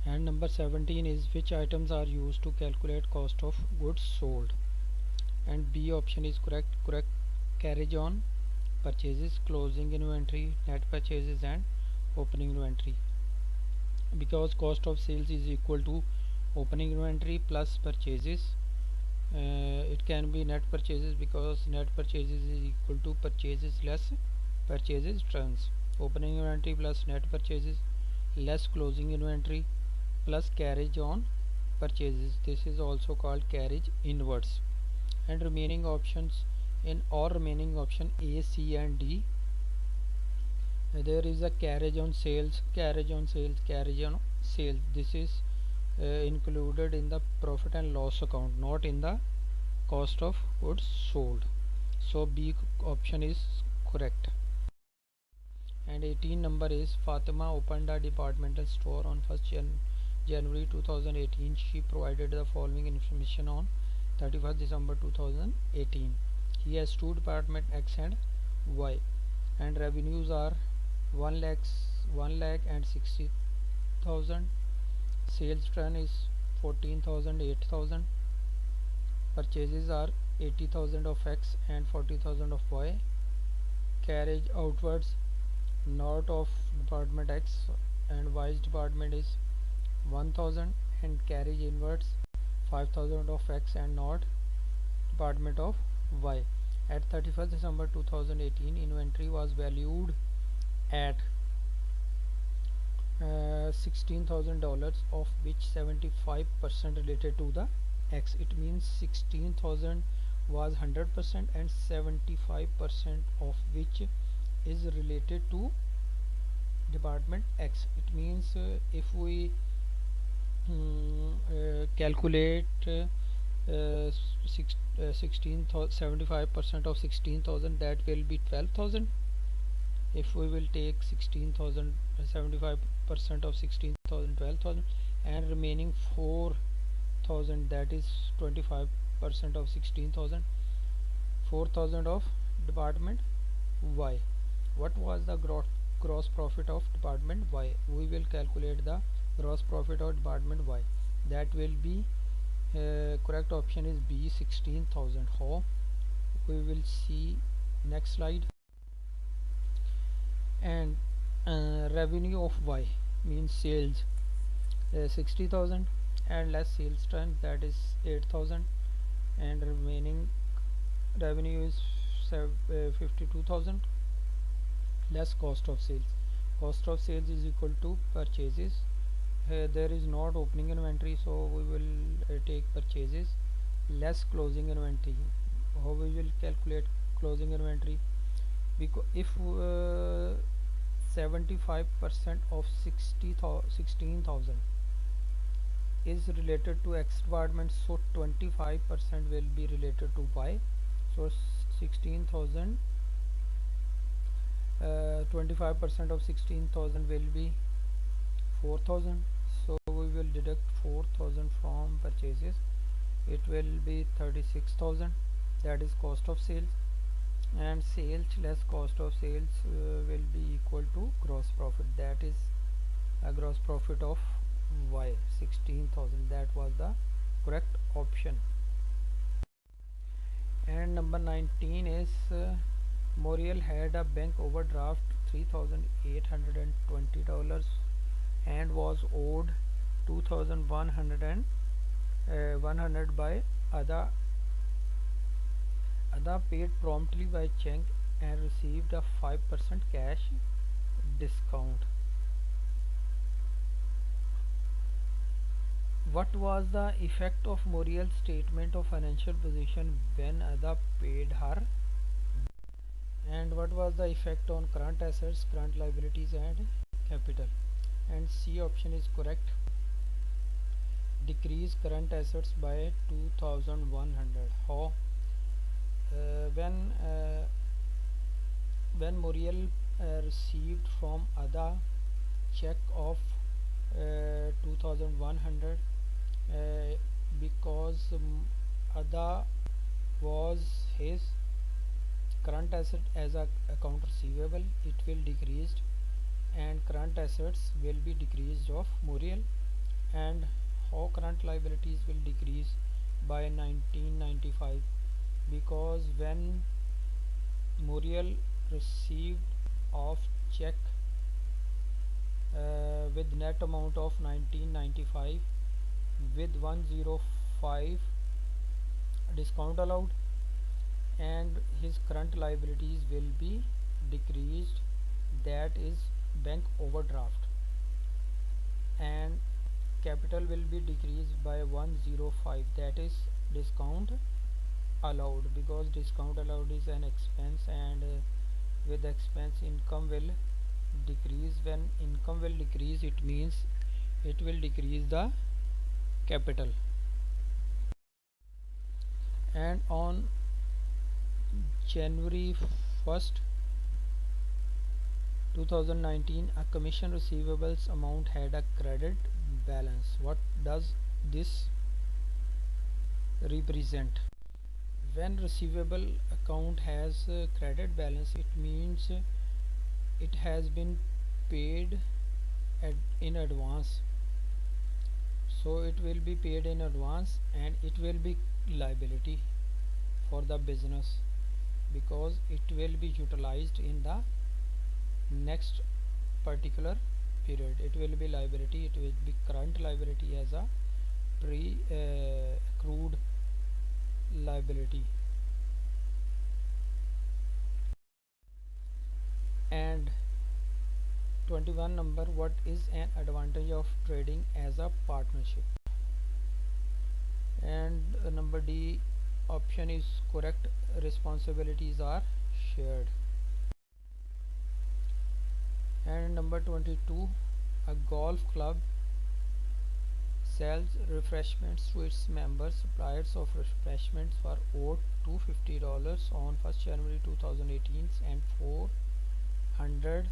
And number 17 is which items are used to calculate cost of goods sold. And B option is correct. Carriage on purchases, closing inventory, net purchases, and opening inventory, because cost of sales is equal to opening inventory plus purchases. It can be net purchases because net purchases is equal to purchases less purchases turns. Opening inventory plus net purchases less closing inventory plus carriage on purchases. This is also called carriage inwards. And remaining options, in all remaining option A, C and D, there is a carriage on sales, carriage on sales, carriage on sales. This is included in the profit and loss account, not in the cost of goods sold. So B option is correct. And 18 number is Fatima opened a departmental store on 1st January 2018. She provided the following information on 31st December 2018. He has two department X and Y, and revenues are 1 lakh and 60,000. Sales turn is 14,000, 8,000. Purchases are 80,000 of X and 40,000 of Y. Carriage outwards north of department X and Y's department is 1000, and carriage inwards 5000 of X and north department of Y. At 31st December 2018, inventory was valued at $16,000, of which 75% related to the X. It means 16,000 was 100% and 75% of which is related to department X. It means if we calculate 75% of 16,000, that will be 12,000. If we will take 16,000, 75% of 16,000, 12,000, and remaining 4,000, that is 25% of 16,000, 4,000 of department Y. What was the gross profit of department Y? We will calculate the gross profit of department Y. That will be correct option is B, 16,000. How? We will see next slide. And revenue of Y means sales 60,000 and less sales turn, that is 8,000, and remaining revenue is 52,000 less cost of sales. Cost of sales is equal to purchases. There is not opening inventory, so we will take purchases less closing inventory. How we will calculate closing inventory? Because if 75% of 16,000 is related to X department, so 25% will be related to Y. So 16,000, 25% of 16,000 will be 4,000. So we will deduct 4,000 from purchases. It will be 36,000. That is cost of sales, and sales less cost of sales will be equal to gross profit. That is a gross profit of Y, 16,000. That was the correct option. And number 19 is Moriel had a bank overdraft $3,820 and was owed 2,100 by Ada. Ada paid promptly by check and received a 5% cash discount. What was the effect of Moriel's statement of financial position when Ada paid her? And what was the effect on current assets, current liabilities and capital? And C option is correct. Decrease current assets by 2,100. How? When Moriel received from Ada check of 2,100, because Ada was his current asset as a account receivable, it will decreased, and current assets will be decreased of Moriel. And how current liabilities will decrease by 1995? Because when Muriel received of check with net amount of 1995 with 105 discount allowed, and his current liabilities will be decreased, that is bank overdraft, and capital will be decreased by 105, that is discount allowed, because discount allowed is an expense, and with expense income will decrease. When income will decrease, it means it will decrease the capital. And on January 1st 2019, a commission receivables amount had a credit balance. What does this represent? When receivable account has a credit balance, it means it has been paid in advance, so it will be paid in advance and it will be liability for the business, because it will be utilized in the next particular period. It will be liability, it will be current liability as a pre accrued liability. And 21 number, what is an advantage of trading as a partnership? And number D option is correct, responsibilities are shared. And number 22, a golf club sells refreshments to its members. Suppliers of refreshments were owed $250 on 1st January 2018 and $400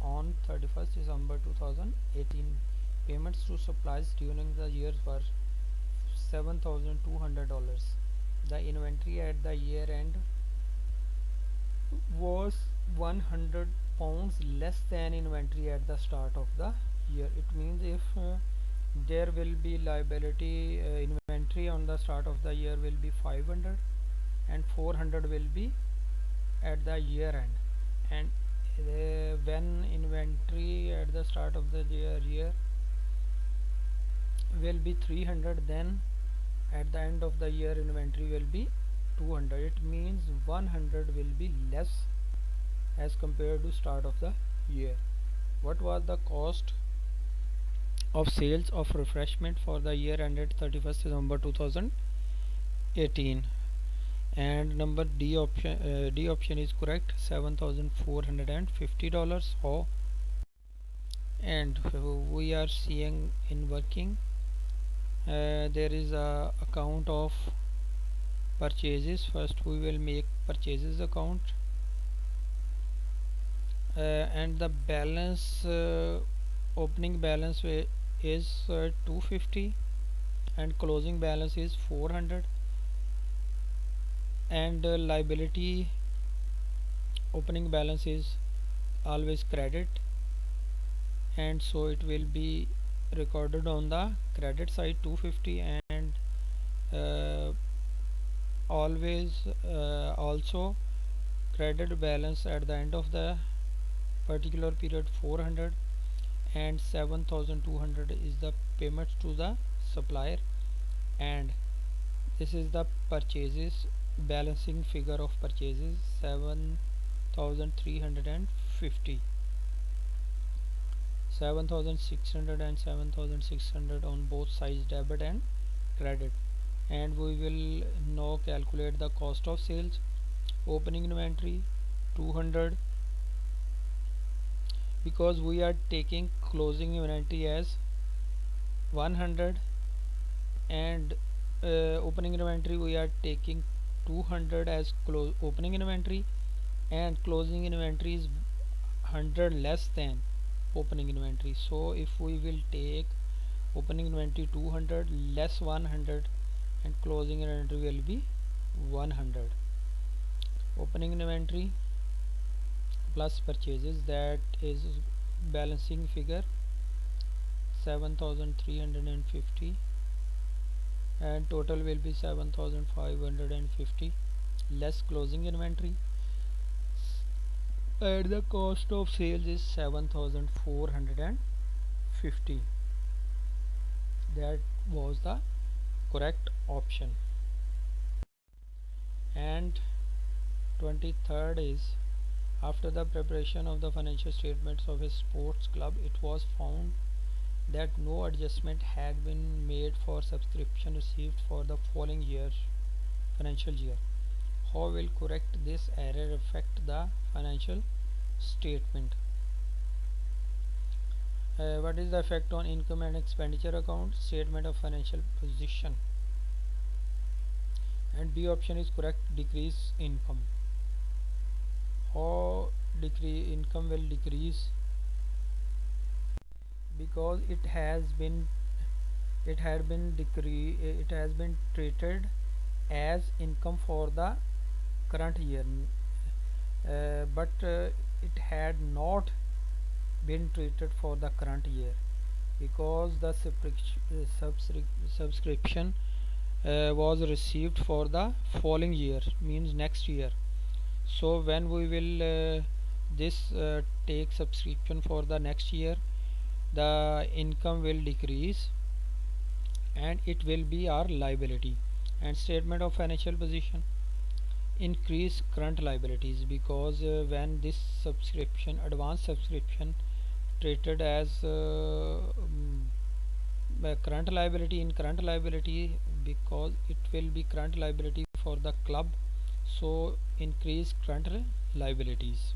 on 31st December 2018. Payments to suppliers during the year were $7,200. The inventory at the year end was 100 pounds less than inventory at the start of the year. It means if there will be liability inventory on the start of the year will be 500 and 400 will be at the year end, and when inventory at the start of the year will be 300, then at the end of the year inventory will be 200. It means 100 will be less as compared to start of the year. What was the cost of sales of refreshment for the year ended 31st December 2018? And number D option is correct, $7,450. How? And we are seeing in working, there is a account of purchases. First we will make purchases account, and the balance opening balance is 250 and closing balance is 400, and liability opening balance is always credit, and so it will be recorded on the credit side 250, and always also credit balance at the end of the particular period 400, and 7,200 is the payment to the supplier, and this is the purchases balancing figure of purchases 7,350, 7,600 and 7,600 on both sides, debit and credit. And we will now calculate the cost of sales. Opening inventory 200, because we are taking closing inventory as 100, and opening inventory we are taking 200 as opening inventory, and closing inventory is 100 less than opening inventory. So if we will take opening inventory 200 less 100, and closing inventory will be 100. Opening inventory plus purchases, that is balancing figure 7,350 and total will be 7,550 less closing inventory, and the cost of sales is 7,450. That was the correct option. And 23rd is, after the preparation of the financial statements of a sports club, it was found that no adjustment had been made for subscription received for the following year financial year. How will correct this error affect the financial statement? What is the effect on income and expenditure account, statement of financial position? And B option is correct, decrease income. How decrease income will decrease? Because it has been treated as income for the current year, but it had not been treated for the current year, because the subscription was received for the following year, means next year. So when we will this take subscription for the next year, the income will decrease and it will be our liability. And statement of financial position, increase current liabilities, because when this advanced subscription treated as current liability in current liability, because it will be current liability for the club, so increase current liabilities.